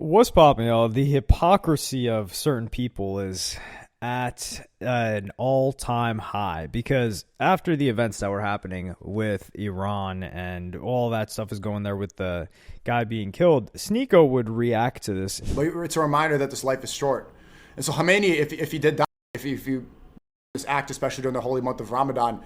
What's popping, y'all? The hypocrisy of certain people is at an all-time high, because after the events that were happening with Iran and all that stuff is going there with the guy being killed, Sneako would react to this. But it's a reminder that this life is short. And so Khomeini, if he did die, if you this act, especially during the holy month of Ramadan,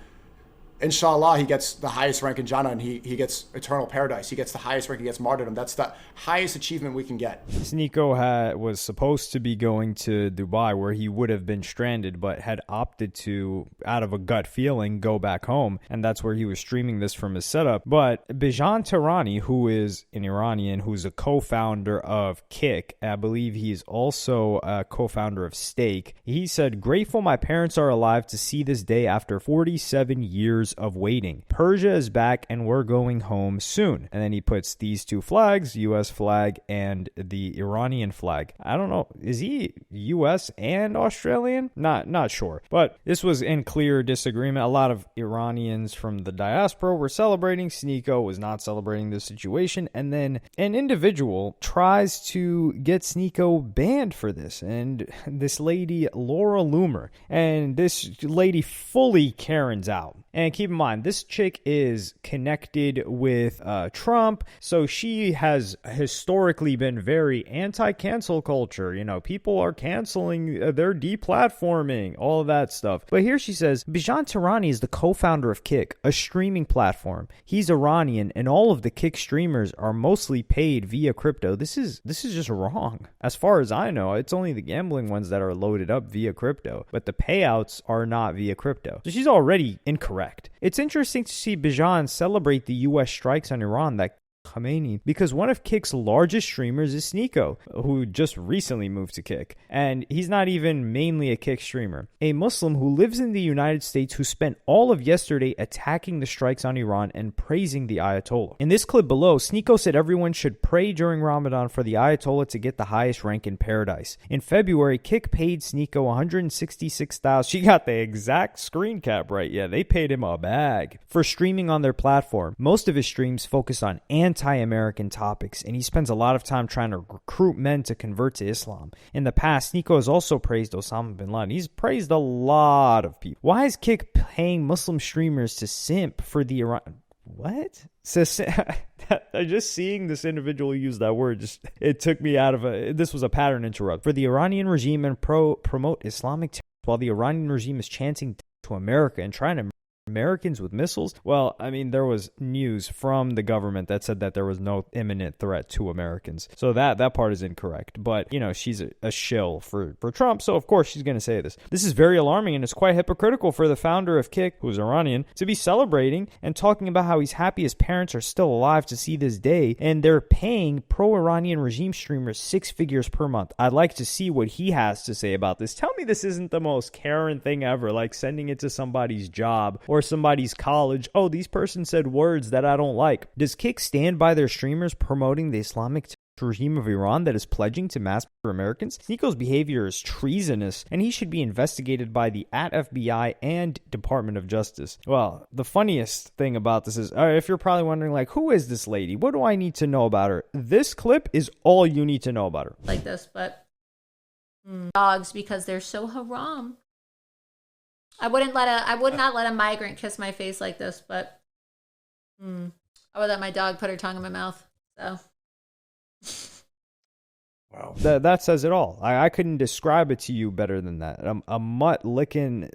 inshallah, he gets the highest rank in Jannah, and he gets eternal paradise. He gets the highest rank, he gets martyrdom. That's the highest achievement we can get. Sneako was supposed to be going to Dubai, where he would have been stranded, but had opted to, out of a gut feeling, go back home. And that's where he was streaming this from his setup. But Bijan Tehrani, who is an Iranian, who's a co-founder of Kick, I believe he's also a co-founder of Stake, he said, "Grateful my parents are alive to see this day after 47 years of waiting. Persia is back and we're going home soon." And then he puts these two flags, US flag and the Iranian flag. I don't know, is he US and Australian? Not sure. But this was in clear disagreement. A lot of Iranians from the diaspora were celebrating. Sneako was not celebrating the situation. And then an individual tries to get Sneako banned for this. And this lady, Laura Loomer, and this lady fully Karen's out. And keep in mind, this chick is connected with Trump, so she has historically been very anti-cancel culture. You know, people are canceling, they're deplatforming, all of that stuff. But here she says, Bijan Tehrani is the co-founder of Kick, a streaming platform. He's Iranian, and all of the Kick streamers are mostly paid via crypto. This is just wrong. As far as I know, it's only the gambling ones that are loaded up via crypto, but the payouts are not via crypto. So she's already incorrect. It's interesting to see Bijan celebrate the U.S. strikes on Iran that Khomeini, because one of Kick's largest streamers is Sneako, who just recently moved to Kick, and he's not even mainly a Kick streamer. A Muslim who lives in the United States who spent all of yesterday attacking the strikes on Iran and praising the Ayatollah. In this clip below, Sneako said everyone should pray during Ramadan for the Ayatollah to get the highest rank in paradise. In February, Kick paid Sneako $166,000. She got the exact screen cap right. Yeah, they paid him a bag for streaming on their platform. Most of his streams focus on anti-American topics, and he spends a lot of time trying to recruit men to convert to Islam. In the past, Sneako has also praised Osama bin Laden. He's praised a lot of people. Why is Kick paying Muslim streamers to simp for the Iran? What? Just seeing this individual use that word, it took me out of this was a pattern interrupt. For the Iranian regime and promote Islamic terror, while the Iranian regime is chanting to America and trying to Americans with missiles. Well, I mean, there was news from the government that said that there was no imminent threat to Americans. So that part is incorrect. But, you know, she's a shill for Trump, so of course she's going to say this. This is very alarming, and it's quite hypocritical for the founder of Kick, who's Iranian, to be celebrating and talking about how he's happy his parents are still alive to see this day, and they're paying pro-Iranian regime streamers 6 figures per month. I'd like to see what he has to say about this. Tell me this isn't the most Karen thing ever, like sending it to somebody's job or somebody's college. Oh, these person said words that I don't like. Does Kick stand by their streamers promoting the Islamic regime of Iran that is pledging to massacre Americans? Sneako's behavior is treasonous, and he should be investigated by the FBI and Department of Justice. Well, the funniest thing about this is, if you're probably wondering, like, who is this lady? What do I need to know about her? This clip is all you need to know about her. Like this, but dogs, because they're so haram. I would not let a migrant kiss my face like this, but I would let my dog put her tongue in my mouth. So wow, that says it all. I couldn't describe it to you better than that. A mutt licking.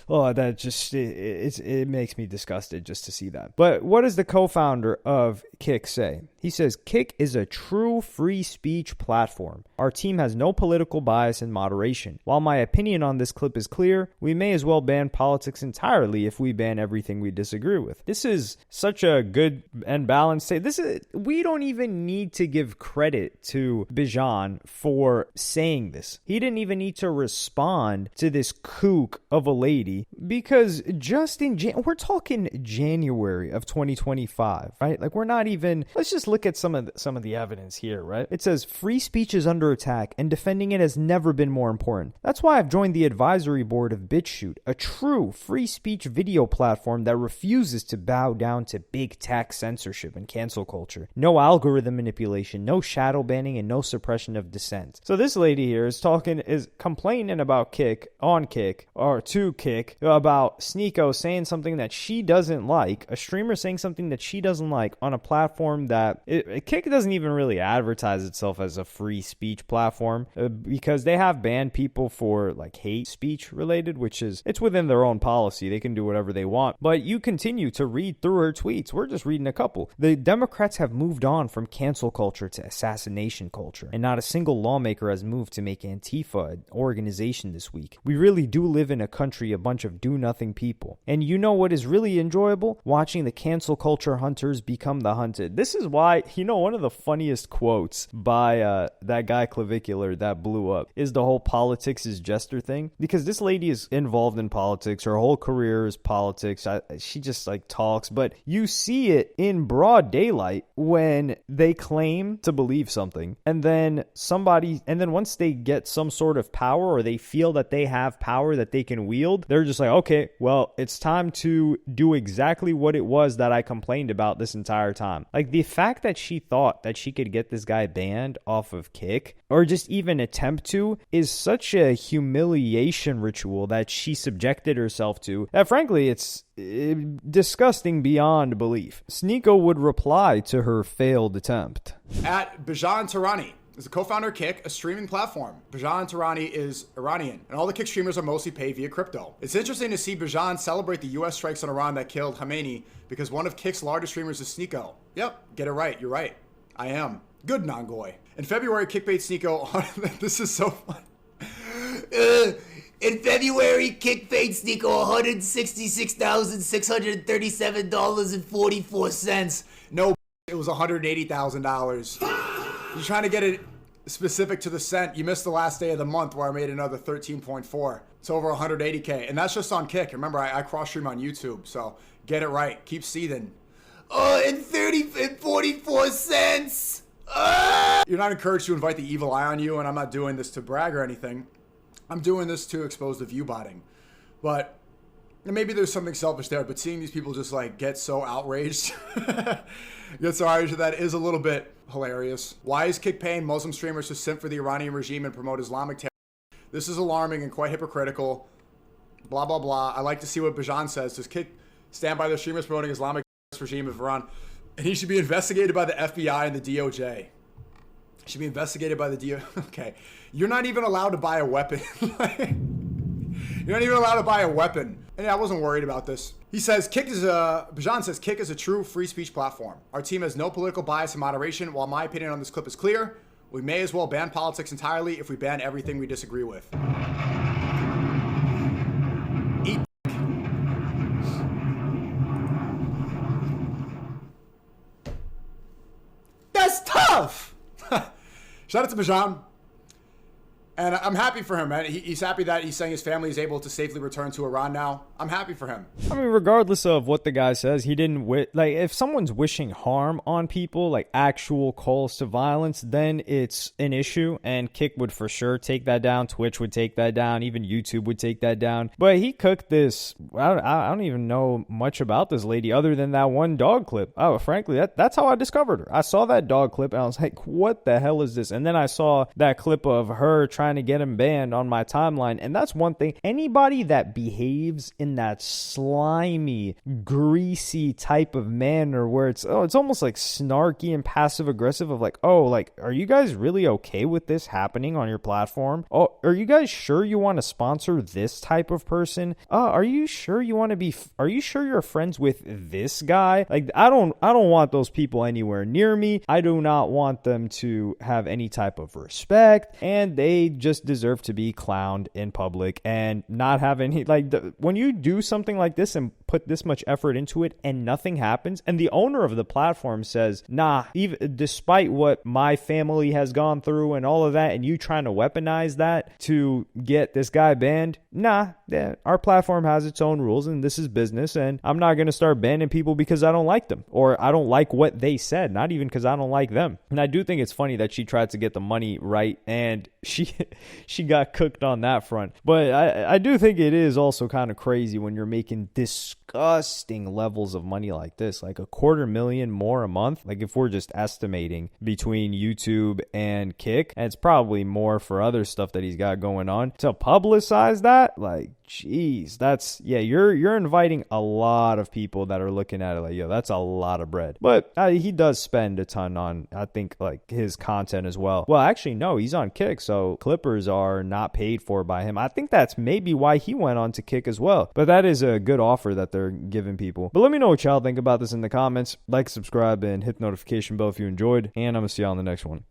That just it makes me disgusted just to see that. But what does the co-founder of Kick say? He says, Kick is a true free speech platform. Our team has no political bias and moderation. While my opinion on this clip is clear, we may as well ban politics entirely if we ban everything we disagree with. This is such a good and balanced statement. We don't even need to give credit to Bijan for saying this. He didn't even need to respond to this kook of a lady, because just we're talking January of 2025, right? Like, we're not even, let's just look at some of the evidence here, right? It says free speech is under attack and defending it has never been more important. That's why I've joined the advisory board of BitChute, a true free speech video platform that refuses to bow down to big tech censorship and cancel culture. No algorithm manipulation, no shadow banning, and no suppression of dissent. So this lady here is complaining about Kick, to Kick, about Sneako saying something that she doesn't like, a streamer saying something that she doesn't like on a platform that Kick doesn't even really advertise itself as a free speech platform because they have banned people for like hate speech related, which is, it's within their own policy. They can do whatever they want. But you continue to read through her tweets. We're just reading a couple. The Democrats have moved on from cancel culture to assassination culture, and not a single lawmaker has moved to make Antifa an organization this week. We really do live in a country, a bunch of do-nothing people. And you know what is really enjoyable? Watching the cancel culture hunters become the hunted. This is why, one of the funniest quotes by that guy Clavicular that blew up is the whole politics is jester thing. Because this lady is involved in politics. Her whole career is politics. She just like talks. But you see it in broad daylight when they claim to believe something. And then once they get some sort of power, or they feel that they have power that they can wield, they're just like, okay, well, it's time to do exactly what it was that I complained about this entire time. Like, the fact that she thought that she could get this guy banned off of Kick, or just even attempt to, is such a humiliation ritual that she subjected herself to, that frankly, it's disgusting beyond belief. Sneako would reply to her failed attempt. At Bijan Tarani is the co-founder of Kick, a streaming platform. Bijan Tarani is Iranian, and all the Kick streamers are mostly paid via crypto. It's interesting to see Bijan celebrate the U.S. strikes on Iran that killed Khamenei because one of Kick's largest streamers is Sneako. Yep, get it right. You're right. I am. Good Nongoy. In February, Kick paid Sneako. This is so fun. In February, Kick paid Sneako $166,637.44. No, it was $180,000. You're trying to get it specific to the cent. You missed the last day of the month where I made another 13.4. It's over 180K. And that's just on Kick. Remember, I cross-stream on YouTube, so get it right. Keep seething. And 44 cents. You're not encouraged to invite the evil eye on you, and I'm not doing this to brag or anything. I'm doing this to expose the view botting. But maybe there's something selfish there, but seeing these people just like get so outraged, that is a little bit hilarious. Why is Kick paying Muslim streamers to simp for the Iranian regime and promote Islamic terror? This is alarming and quite hypocritical. Blah, blah, blah. I like to see what Bijan says. Does Kick stand by the streamers promoting Islamic regime of Iran? And he should be investigated by the FBI and the DOJ. Should be investigated by the DOJ. Okay. You're not even allowed to buy a weapon. You're not even allowed to buy a weapon. And I wasn't worried about this. He says, Bijan says, Kick is a true free speech platform. Our team has no political bias and moderation. While my opinion on this clip is clear, we may as well ban politics entirely if we ban everything we disagree with. Eat. That's tough! Shout out to Bijan. And I'm happy for him, man. He's happy that he's saying his family is able to safely return to Iran now. I'm happy for him. I mean, regardless of what the guy says, he didn't if someone's wishing harm on people, like actual calls to violence, then it's an issue. And Kick would for sure take that down. Twitch would take that down. Even YouTube would take that down. But he cooked this. I don't even know much about this lady other than that one dog clip. Oh, frankly, that's how I discovered her. I saw that dog clip and I was like, what the hell is this? And then I saw that clip of her trying to get him banned on my timeline. And that's one thing. Anybody that behaves in that slimy, greasy type of manner where it's almost like snarky and passive aggressive of like, are you guys really okay with this happening on your platform? Oh, are you guys sure you want to sponsor this type of person? Are you sure you're friends with this guy? Like, I don't want those people anywhere near me. I do not want them to have any type of respect, and they just deserve to be clowned in public and not have any, like, when you do something like this and put this much effort into it and nothing happens, and the owner of the platform says, nah, even despite what my family has gone through and all of that, and you trying to weaponize that to get this guy banned, nah, our platform has its own rules and this is business, and I'm not going to start banning people because I don't like them or I don't like what they said, not even because I don't like them. And I do think it's funny that she tried to get the money right and she got cooked on that front. But I do think it is also kind of crazy when you're making disgusting levels of money like this, like $250,000 more a month. Like, if we're just estimating between YouTube and Kick, and it's probably more for other stuff that he's got going on, to publicize that, like, jeez, that's, yeah, you're inviting a lot of people that are looking at it like, yo, that's a lot of bread. But he does spend a ton on, I think, like, his content as well. Well, actually, no, he's on Kick, so clippers are not paid for by him. I think that's maybe why he went on to Kick as well. But that is a good offer that they're giving people. But let me know what y'all think about this in the comments. Like, subscribe, and hit the notification bell if you enjoyed. And I'm going to see y'all in the next one.